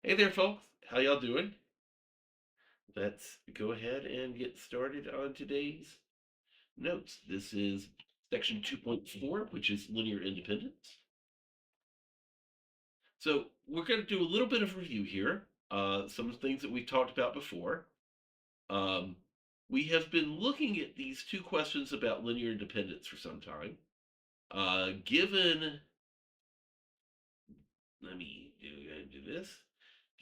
Hey there, folks. How y'all doing? Let's go ahead and get started on today's notes. This is section 2.4, which is linear independence. So we're going to do a little bit of review here. Some things that we've talked about before. Um, we have been looking at these two questions about linear independence for some time. Given, let me do this.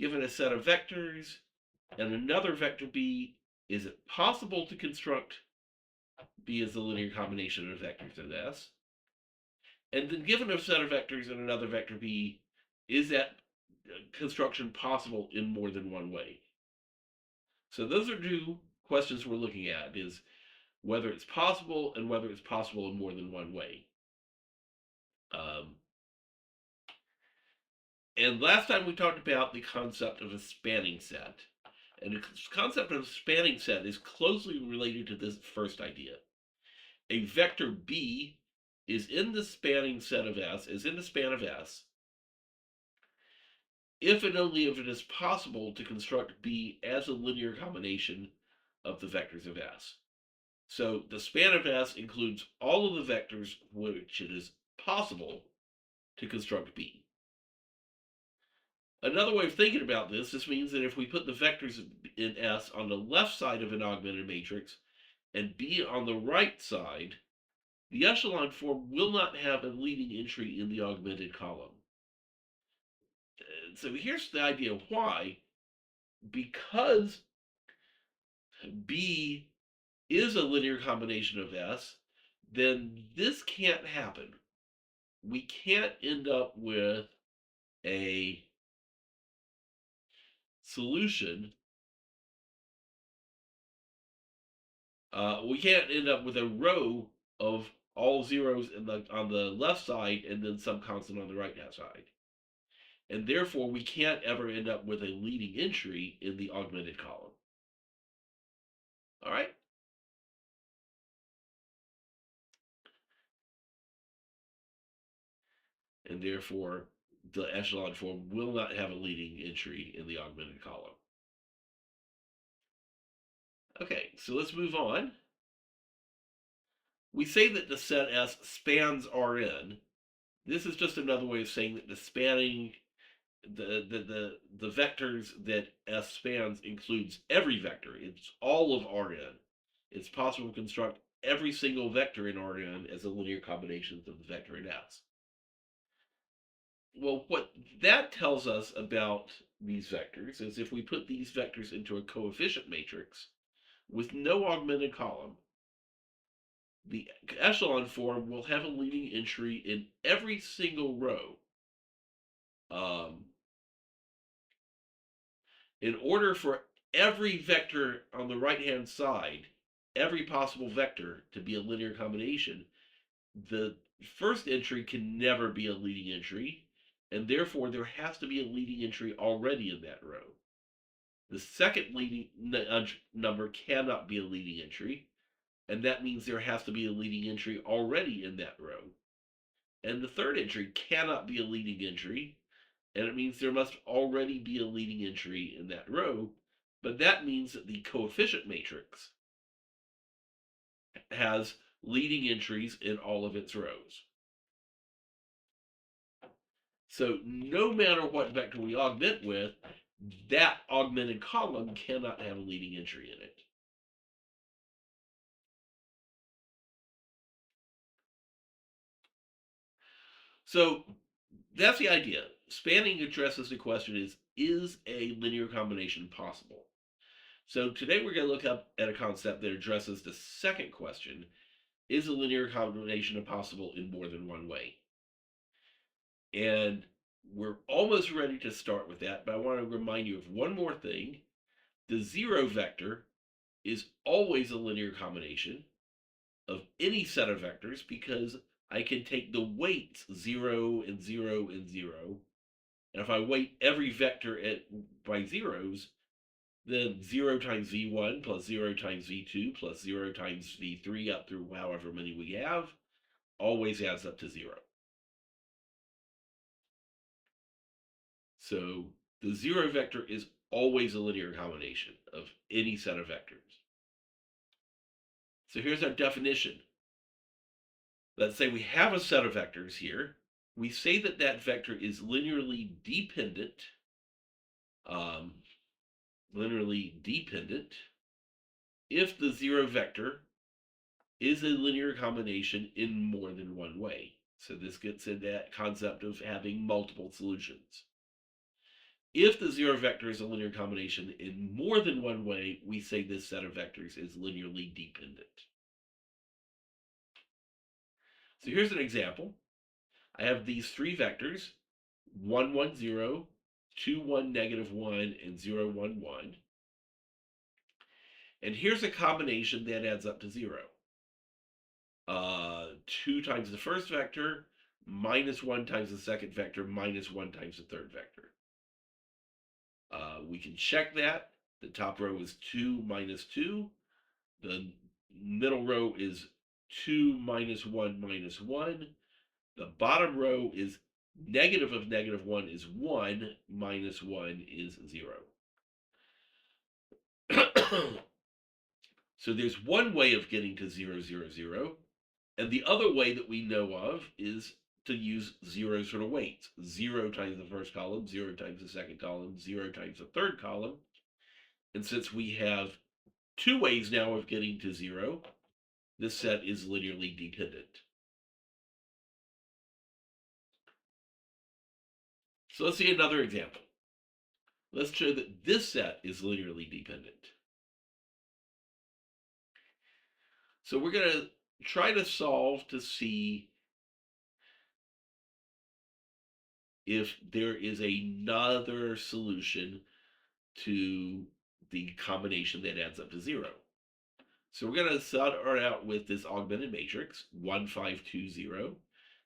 Given a set of vectors and another vector b, is it possible to construct B is the linear combination of vectors in S? And then given a set of vectors and another vector B, is that construction possible in more than one way? So those are two questions we're looking at, is whether it's possible and whether it's possible in more than one way. Um, and last time we talked about the concept of a spanning set. And the concept of a spanning set is closely related to this first idea. A vector B is in the spanning set of S, is in the span of S, if and only if it is possible to construct B as a linear combination of the vectors of S. So the span of S includes all of the vectors which it is possible to construct B. Another way of thinking about this means that if we put the vectors in S on the left side of an augmented matrix and B on the right side, the echelon form will not have a leading entry in the augmented column. So here's the idea of why. Because B is a linear combination of S, then this can't happen. We can't end up with a solution. We can't end up with a row of all zeros on the left side and then some constant on the right hand side. And therefore, we can't ever end up with a leading entry in the augmented column. All right? And therefore, the echelon form will not have a leading entry in the augmented column. Okay, so let's move on. We say that the set S spans Rn. This is just another way of saying that the spanning the vectors that S spans includes every vector. It's all of Rn. It's possible to construct every single vector in Rn as a linear combination of the vector in S. Well, what that tells us about these vectors is if we put these vectors into a coefficient matrix with no augmented column, the echelon form will have a leading entry in every single row. Um, in order for every vector on the right hand side, every possible vector to be a linear combination, the first entry can never be a leading entry, and therefore there has to be a leading entry already in that row. The second leading number cannot be a leading entry, and that means there has to be a leading entry already in that row. And the third entry cannot be a leading entry, and it means there must already be a leading entry in that row, but that means that the coefficient matrix has leading entries in all of its rows. So no matter what vector we augment with, that augmented column cannot have a leading entry in it. So that's the idea. Spanning addresses the question is a linear combination possible? So today we're going to look up at a concept that addresses the second question, is a linear combination possible in more than one way? And we're almost ready to start with that, but I want to remind you of one more thing. The zero vector is always a linear combination of any set of vectors because I can take the weights 0 and 0 and 0. And if I weight every vector by zeros, then 0 times v1 plus 0 times v2 plus 0 times v3 up through however many we have always adds up to 0. So The zero vector is always a linear combination of any set of vectors. So here's our definition. Let's say we have a set of vectors here. We say that that vector is linearly dependent, um, if the zero vector is a linear combination in more than one way. So this gets into that concept of having multiple solutions. If the zero vector is a linear combination in more than one way, we say this set of vectors is linearly dependent. So here's an example. I have these three vectors, 1, 1, 0, 2, 1, negative 1, and 0, 1, 1. And here's a combination that adds up to 0. 2 times the first vector, minus 1 times the second vector, minus 1 times the third vector. We can check that. The top row is 2 minus 2. The middle row is 2 minus 1 minus 1. The bottom row is negative of negative 1 is 1, minus 1 is 0. So there's one way of getting to 0, 0, 0. And the other way that we know of is to use zeros for the weights. 0 times the first column, 0 times the second column, 0 times the third column. And since we have two ways now of getting to 0, this set is linearly dependent. So let's see another example. Let's show that this set is linearly dependent. So we're going to try to solve to see if there is another solution to the combination that adds up to 0. So we're going to start out with this augmented matrix, 1, 5, 2, 0,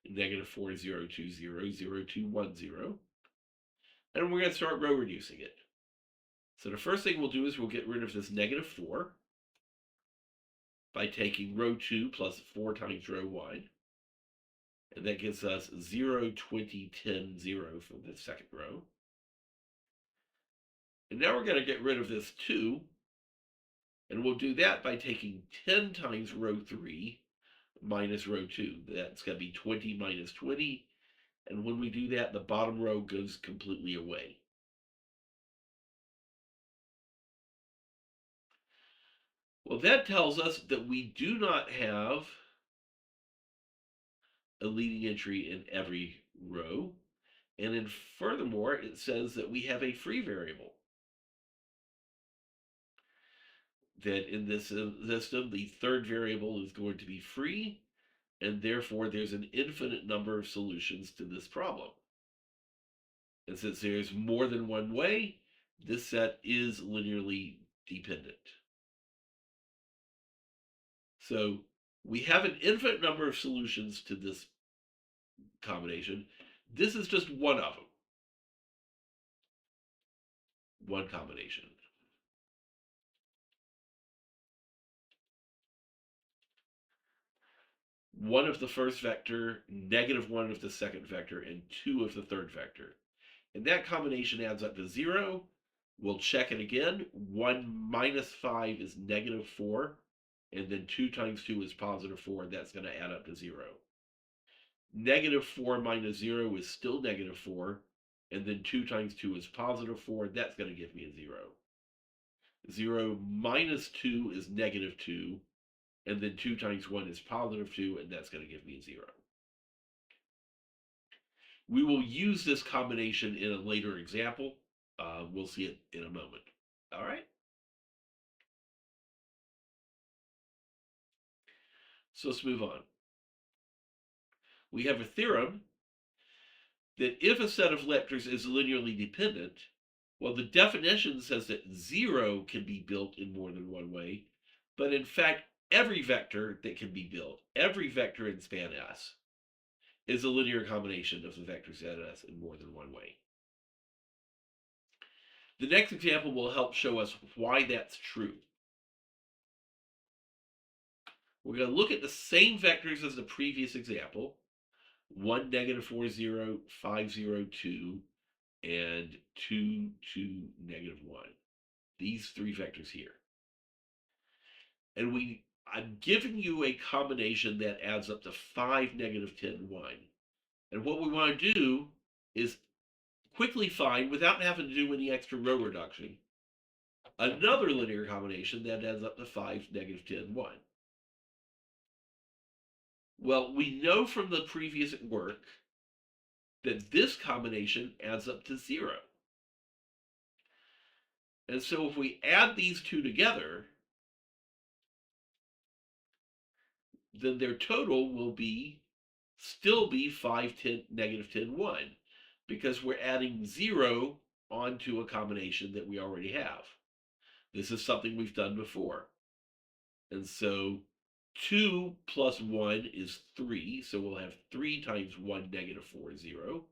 negative 4, 0, 2, 0, 0, 2, 1, 0. And we're going to start row reducing it. So the first thing we'll do is we'll get rid of this negative 4 by taking row 2 plus 4 times row 1. And that gives us 0, 20, 10, 0 for the second row. And now we're going to get rid of this 2. And we'll do that by taking 10 times row 3 minus row 2. That's going to be 20 minus 20. And when we do that, the bottom row goes completely away. Well, that tells us that we do not have a leading entry in every row. And then furthermore, it says that we have a free variable. That in this system, the third variable is going to be free, and therefore there's an infinite number of solutions to this problem. And since there's more than one way, this set is linearly dependent. So we have an infinite number of solutions to this combination. This is just one of them. One combination. One of the first vector, negative 1 of the second vector, and 2 of the third vector. And that combination adds up to 0. We'll check it again. 1 minus 5 is negative 4. And then 2 times 2 is positive 4. That's going to add up to 0. Negative 4 minus 0 is still negative 4. And then 2 times 2 is positive 4. That's going to give me a 0. 0 minus 2 is negative 2. And then 2 times 1 is positive 2. And that's going to give me a 0. We will use this combination in a later example. We'll see it in a moment. All right. So let's move on. We have a theorem that if a set of vectors is linearly dependent, well, the definition says that 0 can be built in more than one way, but in fact, every vector that can be built, every vector in span S, is a linear combination of the vectors in S in more than one way. The next example will help show us why that's true. We're going to look at the same vectors as the previous example, 1, negative 4, 0, 5, 0, 2, and 2, 2, negative 1. These three vectors here. And I'm giving you a combination that adds up to 5, negative 10, 1. And what we want to do is quickly find, without having to do any extra row reduction, another linear combination that adds up to 5, negative 10, 1. Well, we know from the previous work that this combination adds up to 0. And so if we add these two together, then their total will still be 5, 10, negative 10, 1, because we're adding 0 onto a combination that we already have. This is something we've done before. And so 2 plus 1 is 3, so we'll have 3 times 1, negative 4, 0.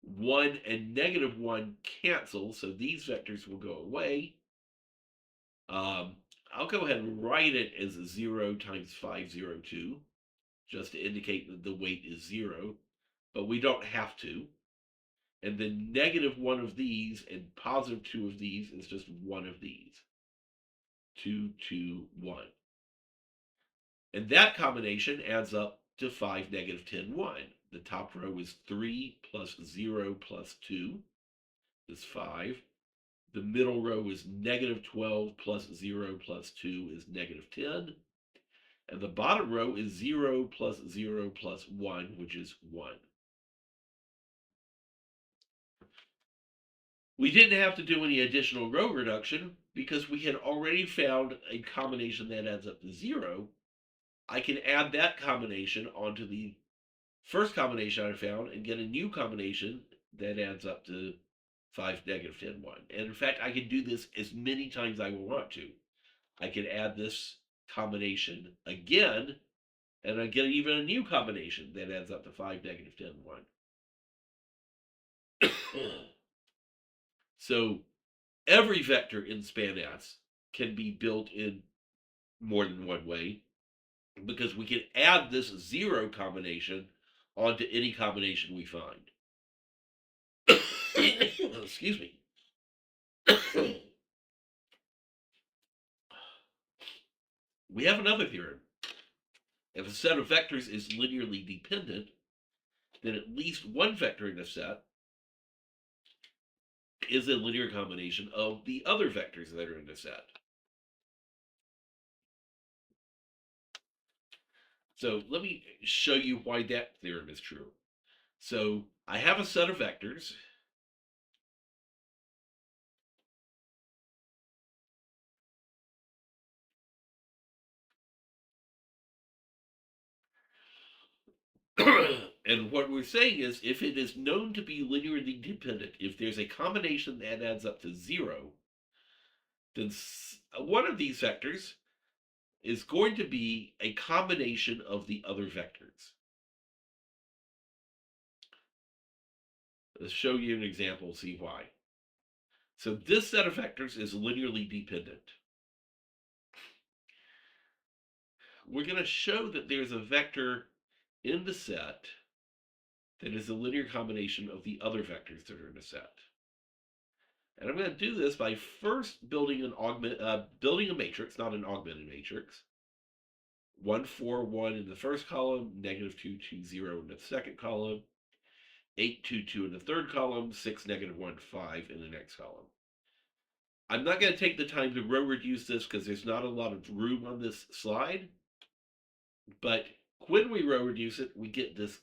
1 and negative 1 cancel, so these vectors will go away. I'll go ahead and write it as 0 times 502, just to indicate that the weight is 0, but we don't have to. And then negative 1 of these and positive 2 of these is just 1 of these. 2, 2, 1. And that combination adds up to 5, negative 10, 1. The top row is 3 plus 0 plus 2 is 5. The middle row is negative 12 plus 0 plus 2 is negative 10. And the bottom row is 0 plus 0 plus 1, which is 1. We didn't have to do any additional row reduction because we had already found a combination that adds up to 0. I can add that combination onto the first combination I found and get a new combination that adds up to 5, negative 10, 1. And in fact, I can do this as many times as I want to. I can add this combination again, and I get even a new combination that adds up to 5, negative 10, 1. So every vector in SpanS can be built in more than one way, because we can add this 0 combination onto any combination we find. Excuse me. We have another theorem. If a set of vectors is linearly dependent, then at least one vector in a set is a linear combination of the other vectors that are in the set. So let me show you why that theorem is true. So I have a set of vectors. And what we're saying is, if it is known to be linearly dependent, if there's a combination that adds up to 0, then one of these vectors is going to be a combination of the other vectors. Let's show you an example, see why. So this set of vectors is linearly dependent. We're going to show that there's a vector in the set that is a linear combination of the other vectors that are in the set. And I'm going to do this by first building a matrix, not an augmented matrix. 1, 4, 1 in the first column, negative 2, 2, 0 in the second column, 8, 2, 2 in the third column, 6, negative 1, 5 in the next column. I'm not going to take the time to row reduce this because there's not a lot of room on this slide. But when we row reduce it, we get this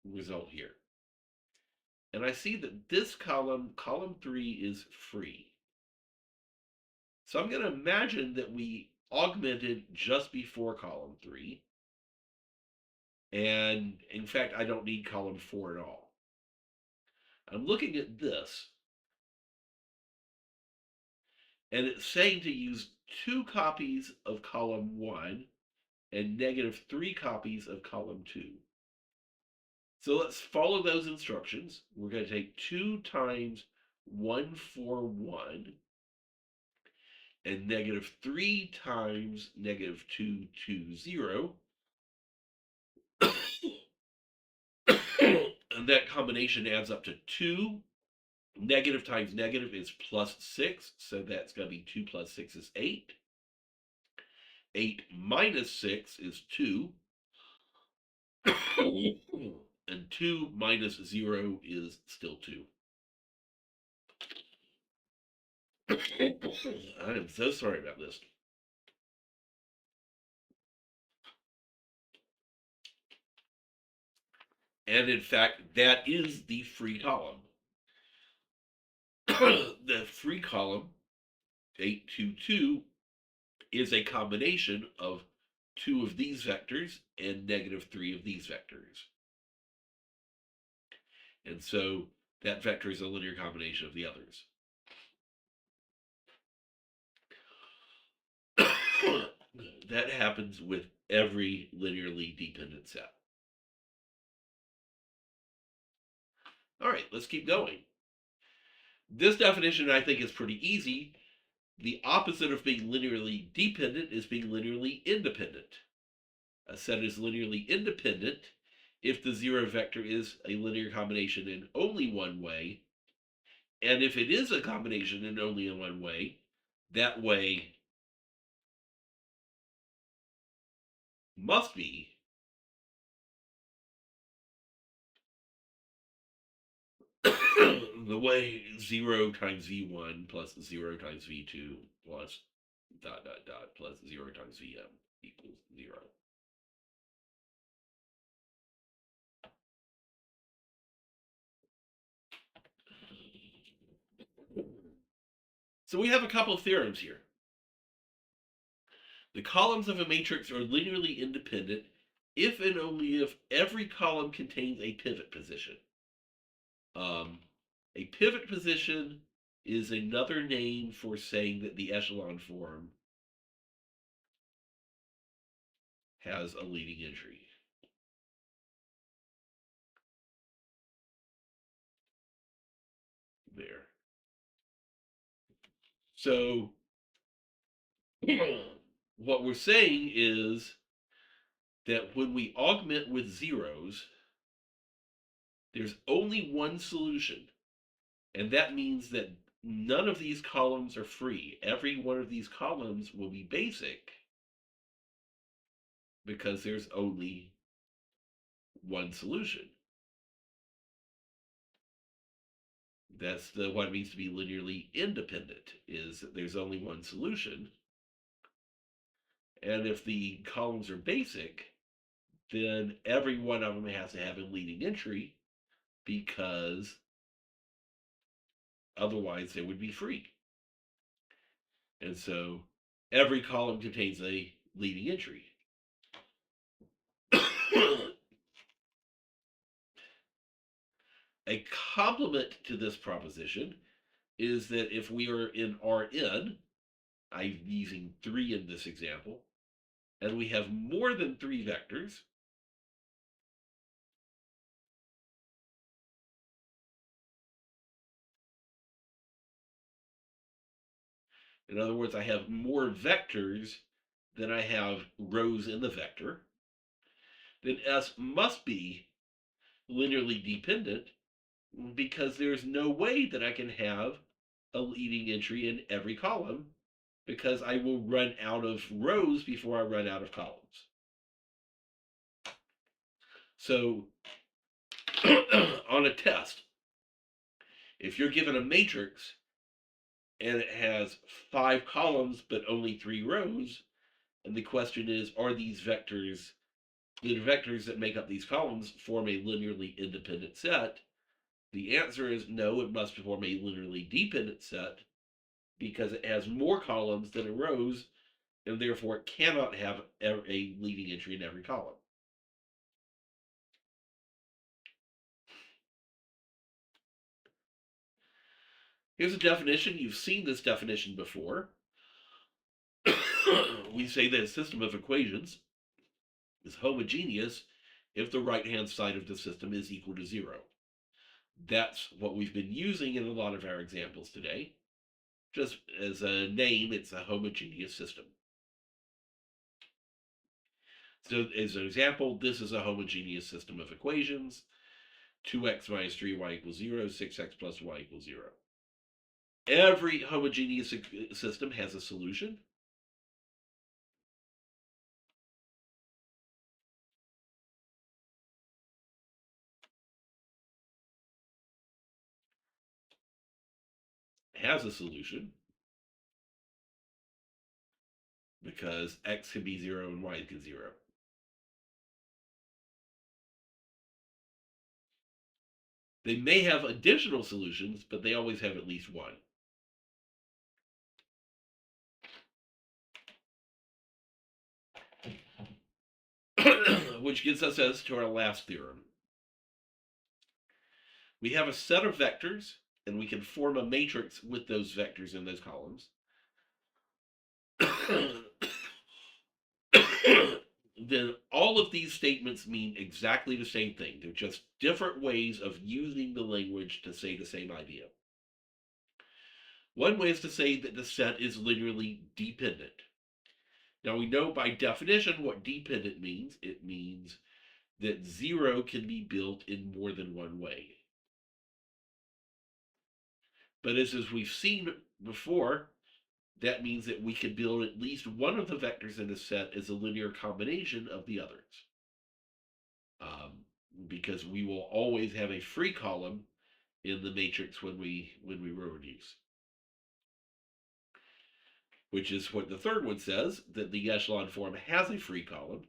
result here. And I see that this column 3, is free. So I'm going to imagine that we augmented just before column 3. And in fact, I don't need column 4 at all. I'm looking at this. And it's saying to use 2 copies of column 1 and negative 3 copies of column 2. So let's follow those instructions. We're going to take 2 times 1, 4, 1 and negative 3 times negative 2, 2, 0. And that combination adds up to 2. Negative times negative is plus 6, so that's going to be 2 plus 6 is 8. 8 minus 6 is 2. And 2 minus 0 is still 2. I am so sorry about this. And in fact, that is the free column. The free column, 8, 2, 2, is a combination of 2 of these vectors and negative 3 of these vectors. And so that vector is a linear combination of the others. That happens with every linearly dependent set. All right, let's keep going. This definition, I think, is pretty easy. The opposite of being linearly dependent is being linearly independent. A set is linearly independent if the zero vector is a linear combination in only one way, and if it is a combination in only in one way, that way must be the way 0 times v1 plus 0 times v2 plus ... plus 0 times vm equals 0. So we have a couple of theorems here. The columns of a matrix are linearly independent if and only if every column contains a pivot position. A pivot position is another name for saying that the echelon form has a leading entry. There. So what we're saying is that when we augment with zeros, there's only one solution. And that means that none of these columns are free. Every one of these columns will be basic because there's only one solution. That's what it means to be linearly independent, is that there's only one solution. And if the columns are basic, then every one of them has to have a leading entry because otherwise they would be free. And so every column contains a leading entry. A complement to this proposition is that if we are in Rn, I'm using 3 in this example, and we have more than 3 vectors, in other words, I have more vectors than I have rows in the vector, then S must be linearly dependent because there's no way that I can have a leading entry in every column because I will run out of rows before I run out of columns. So on a test, if you're given a matrix and it has 5 columns but only 3 rows, and the question is, are these vectors, the vectors that make up these columns, form a linearly independent set? The answer is no, it must form a linearly dependent set because it has more columns than it rows, and therefore it cannot have a leading entry in every column. Here's a definition. You've seen this definition before. We say that a system of equations is homogeneous if the right-hand side of the system is equal to 0. That's what we've been using in a lot of our examples today. Just as a name, it's a homogeneous system. So as an example, this is a homogeneous system of equations. 2x minus 3y equals 0, 6x plus y equals 0. Every homogeneous system has a solution. Has a solution because x can be 0 and y can 0. They may have additional solutions, but they always have at least one. Which gets us as to our last theorem. We have a set of vectors, and we can form a matrix with those vectors in those columns. Then all of these statements mean exactly the same thing. They're just different ways of using the language to say the same idea. One way is to say that the set is linearly dependent. Now we know by definition what dependent means. It means that 0 can be built in more than one way. But as we've seen before, that means that we can build at least one of the vectors in a set as a linear combination of the others. Because we will always have a free column in the matrix when we row reduce. Which is what the third one says, that the echelon form has a free column,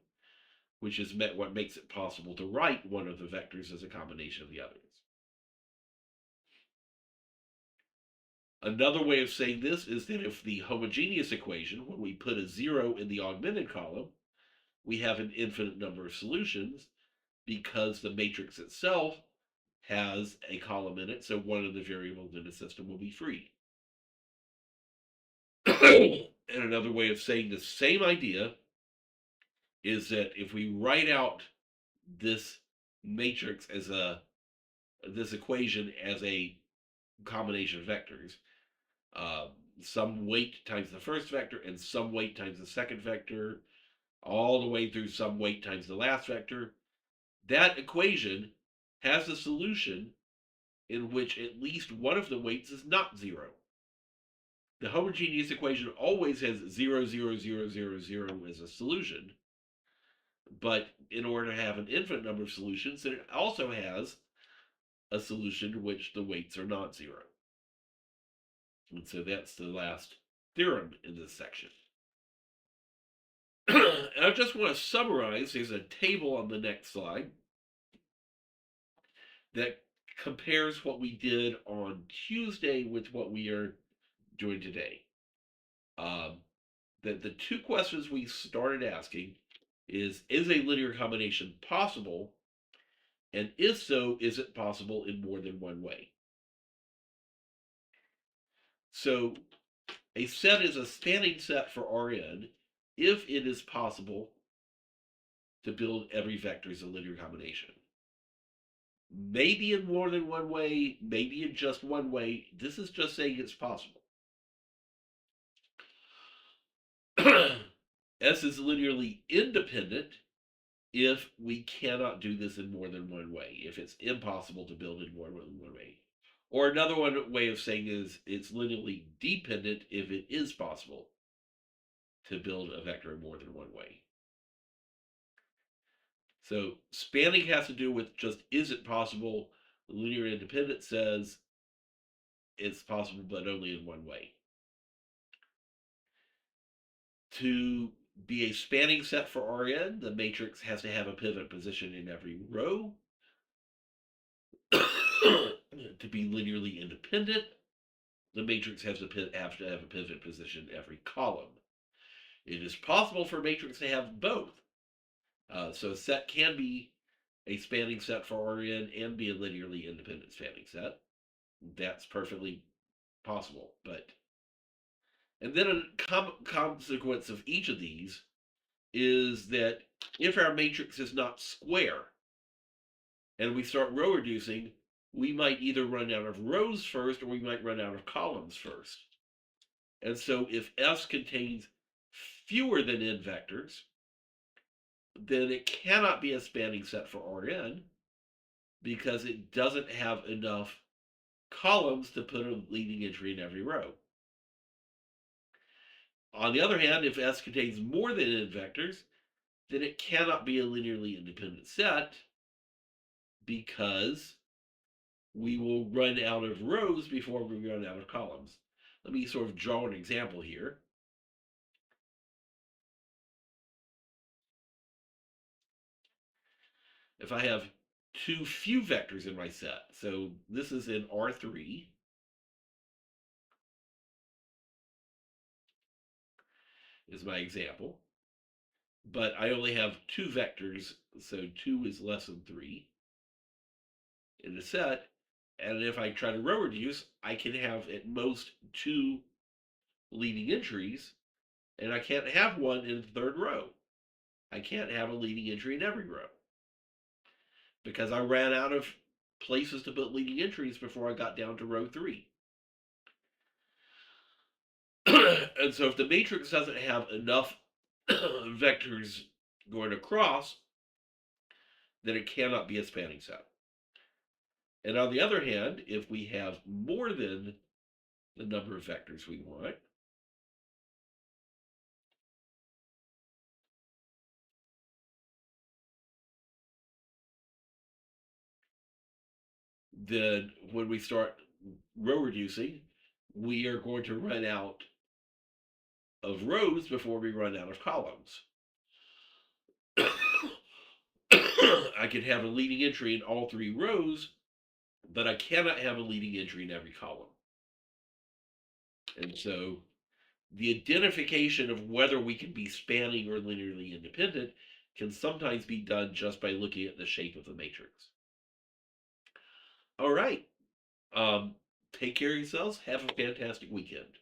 which is what makes it possible to write one of the vectors as a combination of the others. Another way of saying this is that if the homogeneous equation, when we put a 0 in the augmented column, we have an infinite number of solutions because the matrix itself has a column in it, so one of the variables in the system will be free. And another way of saying the same idea is that if we write out this matrix as this equation as a combination of vectors, some weight times the first vector and some weight times the second vector, all the way through some weight times the last vector, that equation has a solution in which at least one of the weights is not 0. The homogeneous equation always has 0, 0, 0, 0, 0 as a solution, but in order to have an infinite number of solutions, it also has a solution in which the weights are not 0. And so that's the last theorem in this section. And I just want to summarize, there's a table on the next slide that compares what we did on Tuesday with what we are doing today. The two questions we started asking is a linear combination possible? And if so, is it possible in more than one way? So a set is a spanning set for Rn if it is possible to build every vector as a linear combination. Maybe in more than one way, maybe in just one way. This is just saying it's possible. S is linearly independent if we cannot do this in more than one way, if it's impossible to build in more than one way. Or another way of saying is it's linearly dependent if it is possible to build a vector in more than one way. So spanning has to do with just, is it possible? Linear independent says it's possible, but only in one way. To be a spanning set for Rn, the matrix has to have a pivot position in every row. To be linearly independent, the matrix has to have a pivot position in every column. It is possible for a matrix to have both. So a set can be a spanning set for Rn and be a linearly independent spanning set. That's perfectly possible. And then a consequence of each of these is that if our matrix is not square and we start row reducing, we might either run out of rows first or we might run out of columns first. And so if S contains fewer than n vectors, then it cannot be a spanning set for Rn. because it doesn't have enough columns to put a leading entry in every row. On the other hand, if S contains more than n vectors, then it cannot be a linearly independent set because we will run out of rows before we run out of columns. Let me sort of draw an example here. If I have too few vectors in my set, so this is in R3, is my example, but I only have two vectors, so 2 is less than 3 in the set. And if I try to row reduce, I can have at most 2 leading entries, and I can't have one in the third row. I can't have a leading entry in every row because I ran out of places to put leading entries before I got down to row 3. And so if the matrix doesn't have enough vectors going across, then it cannot be a spanning set. And on the other hand, if we have more than the number of vectors we want, then when we start row reducing, we are going to run out of rows before we run out of columns. I can have a leading entry in all 3 rows, but I cannot have a leading entry in every column. And so the identification of whether we can be spanning or linearly independent can sometimes be done just by looking at the shape of the matrix. All right. Take care of yourselves. Have a fantastic weekend.